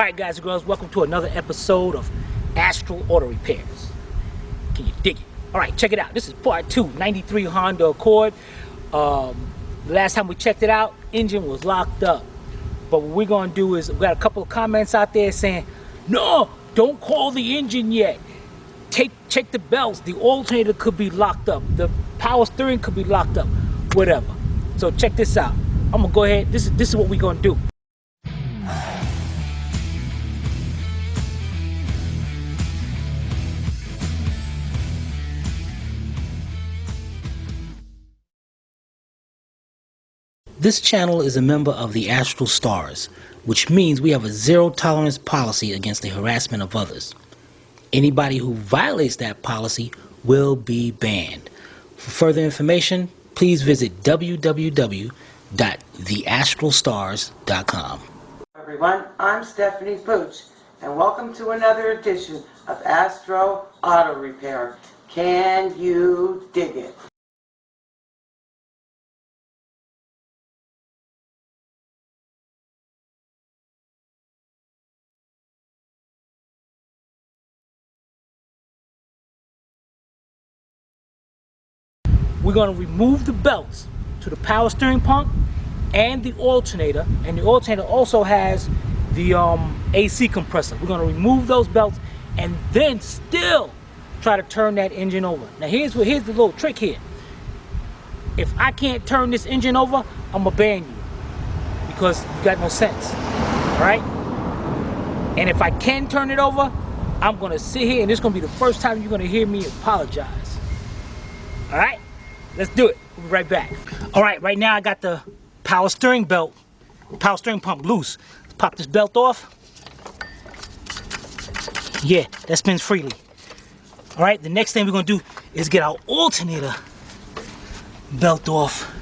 Alright guys and girls, welcome to another episode of Astral Auto Repairs. Can you dig it? Alright, check it out. This is part 2, 93 Honda Accord. The last time we checked it out, engine was locked up. But what we're going to do is, we got a couple of comments out there saying, no, don't call the engine yet. Check the belts. The alternator could be locked up. The power steering could be locked up. Whatever. So check this out. I'm going to go ahead. This is what we're going to do. This channel is a member of the Astral Stars, which means we have a zero-tolerance policy against the harassment of others. Anybody who violates that policy will be banned. For further information, please visit www.theastralstars.com. Everyone, I'm Stephanie Pooch, and welcome to another edition of Astro Auto Repair. Can you dig it? We're going to remove the belts to the power steering pump and the alternator, and the alternator also has the AC compressor. We're going to remove those belts and then still try to turn that engine over. Now here's the little trick here. If I can't turn this engine over, I'm going to ban you because you got no sense, right? And if I can turn it over, I'm going to sit here and it's going to be the first time you're going to hear me apologize. All right? Let's do it. We'll be right back. All right, right now I got the power steering pump loose. Let's pop this belt off. Yeah, that spins freely. All right, the next thing we're gonna do is get our alternator belt off.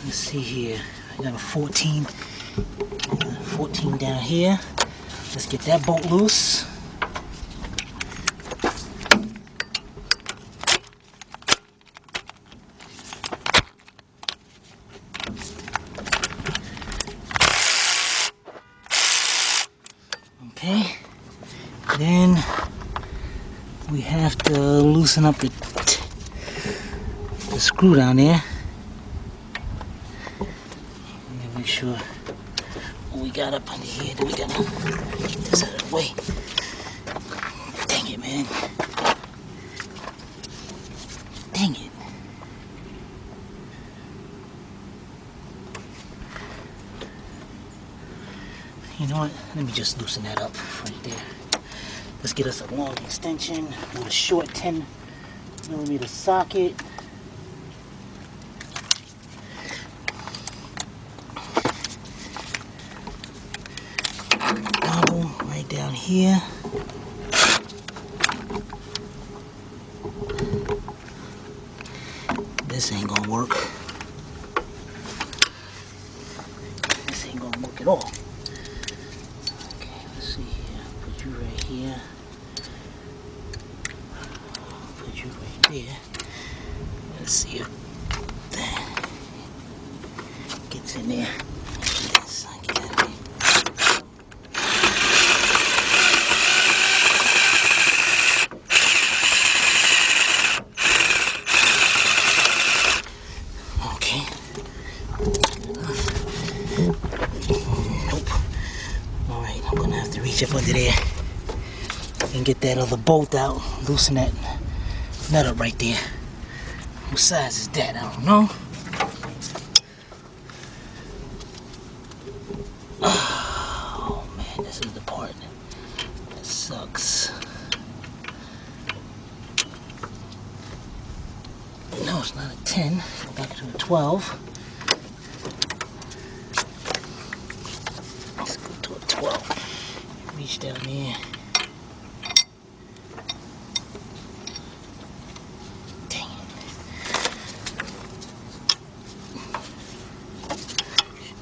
Let's see here. I got a 14 down here. Let's get that bolt loose. Okay, then we have to loosen up the screw down there. Make sure what we got up under here. We gotta get this out of the way. Dang it, man. Dang it. You know what? Let me just loosen that up right there. Let's get us a long extension with a short 10mm socket. Double right down here. This ain't gonna work. This ain't gonna work at all. Put you right here. Put you right there. Let's see if that gets in there. Yes, I get that in. Okay. Nope. Alright, I'm gonna have to reach up under there and get that other bolt out, loosen that nut up right there. What size is that? I don't know. Oh man, this is the part that sucks. No, it's not a 10. Go back to a 12. Let's go to a 12. Reach down there.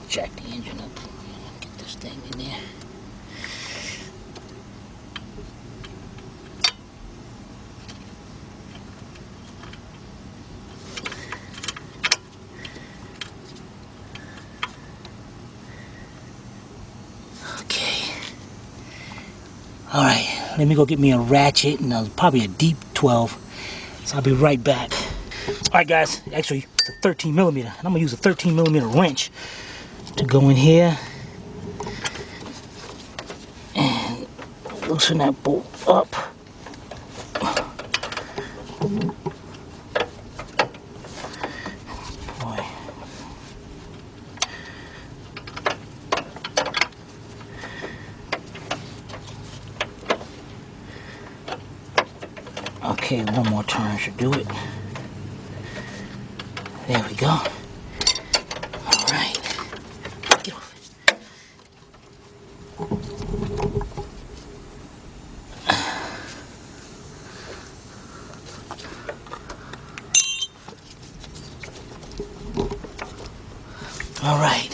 Jack the engine up. Get this thing in there. Okay. All right, let me go get me a ratchet and probably a deep 12. So I'll be right back. All right, guys, actually it's a 13 millimeter, and I'm gonna use a 13 millimeter wrench to go in here and loosen that bolt up. Boy. Okay, one more turn should do it. There we go. All right. Get off it. All right.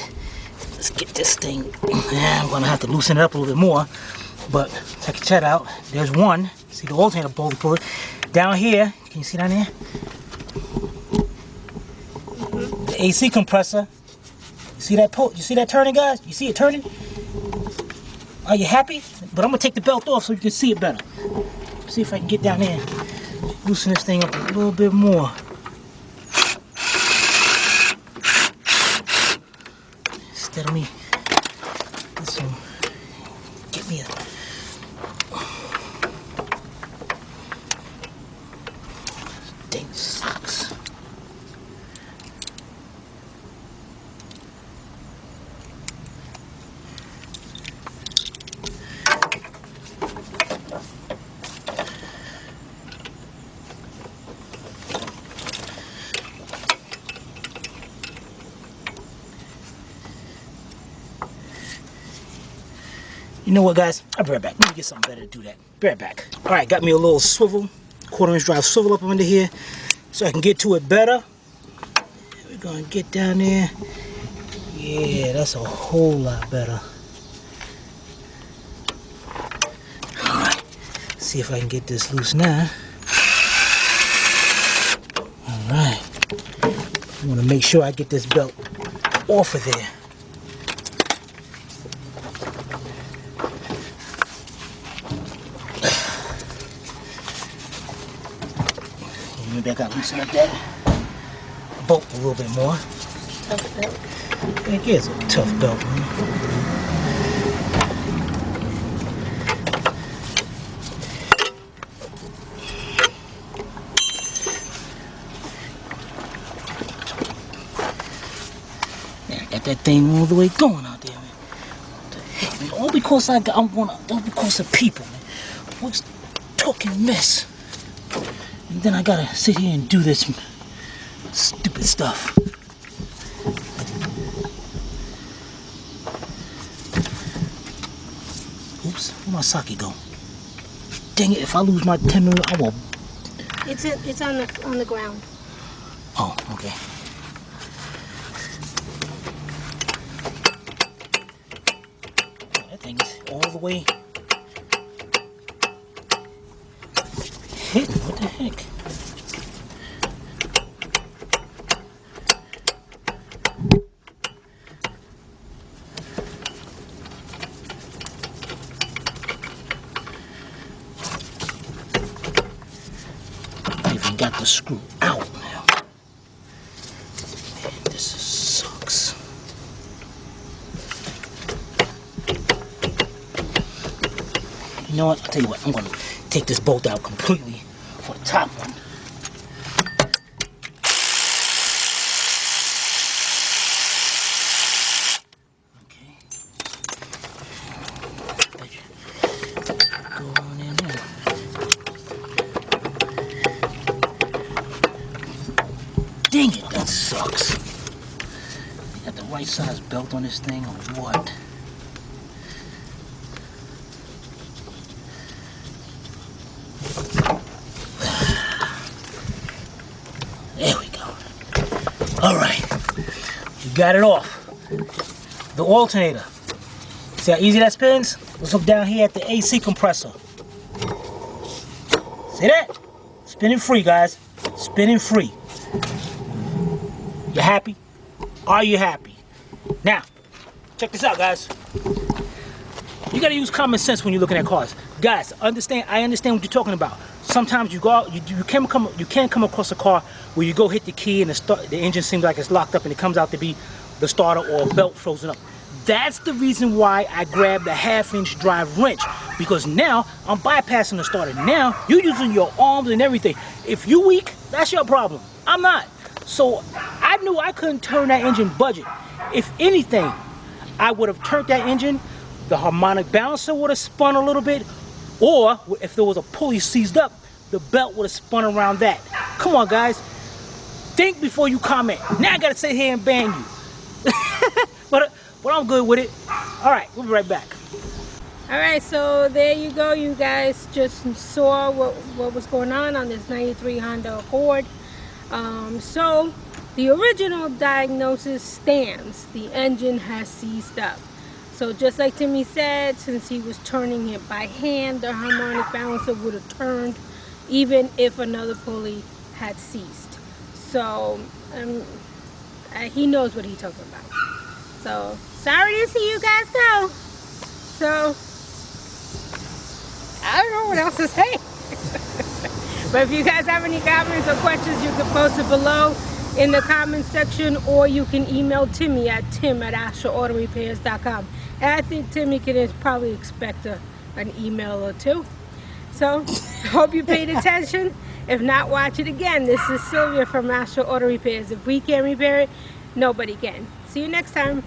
Let's get this thing. I'm gonna have to loosen it up a little bit more, but check that out. There's one. See the alternator bolt pull it down here. Can you see down there? The AC compressor. See that pole? You see that turning, guys? You see it turning? Are you happy? But I'm gonna take the belt off so you can see it better. See if I can get down there, loosen this thing up a little bit more. Instead of me, this one, get me a. Thing sucks. You know what, guys? I'll be right back. Let me get something better to do that. Be right back. All right, got me a little swivel, 1/4" drive swivel up under here so I can get to it better. We're gonna get down there. Yeah, that's a whole lot better. All right, see if I can get this loose now. All right, I want to make sure I get this belt off of there. Maybe I gotta loosen up that bolt a little bit more. Tough belt. It is a tough belt, man. Yeah, I got that thing all the way going out there, man. What the heck, man? All because all because of people, man. What's talking mess? And then I gotta sit here and do this stupid stuff. Oops, where my sake go? Dang it, if I lose my 10 millimeter, I will. It's on the ground. Oh, okay. That thing is all the way hidden. What the heck? I even got the screw out now. Man, this sucks. You know what? I'll tell you what. I'm going to take this bolt out completely for the top one. Okay. Go on in there. Dang it, that sucks. Got the right size belt on this thing or what? There we go. All right, we got it off. The alternator. See how easy that spins? Let's look down here at the AC compressor. See that? Spinning free, guys. Spinning free. You happy? Are you happy? Now, check this out, guys. You gotta use common sense when you're looking at cars. Guys, understand. I understand what you're talking about. Sometimes you go out, you can't come across a car where you go hit the key and the engine seems like it's locked up and it comes out to be the starter or a belt frozen up. That's the reason why I grabbed the 1/2-inch drive wrench, because now I'm bypassing the starter. Now you're using your arms and everything. If you weak, that's your problem. I'm not. So I knew I couldn't turn that engine budget. If anything, I would have turned that engine, the harmonic balancer would have spun a little bit, or if there was a pulley seized up, the belt would have spun around that. Come on, guys. Think before you comment. Now I gotta sit here and ban you. But I'm good with it. All right, we'll be right back. All right, so there you go. You guys just saw what was going on this 93 Honda Accord. So the original diagnosis stands. The engine has seized up. So just like Timmy said, since he was turning it by hand, the harmonic balancer would have turned even if another pulley had ceased. So he knows what he's talking about. So sorry to see you guys go. So I don't know what else to say. But if you guys have any comments or questions, you can post it below in the comments section, or you can email Timmy at tim@astraautorepairs.com. And I think Timmy can probably expect an email or two. So I hope you paid attention. If not, watch it again. This is Sylvia from Astra Auto Repairs. If we can't repair it, nobody can. See you next time.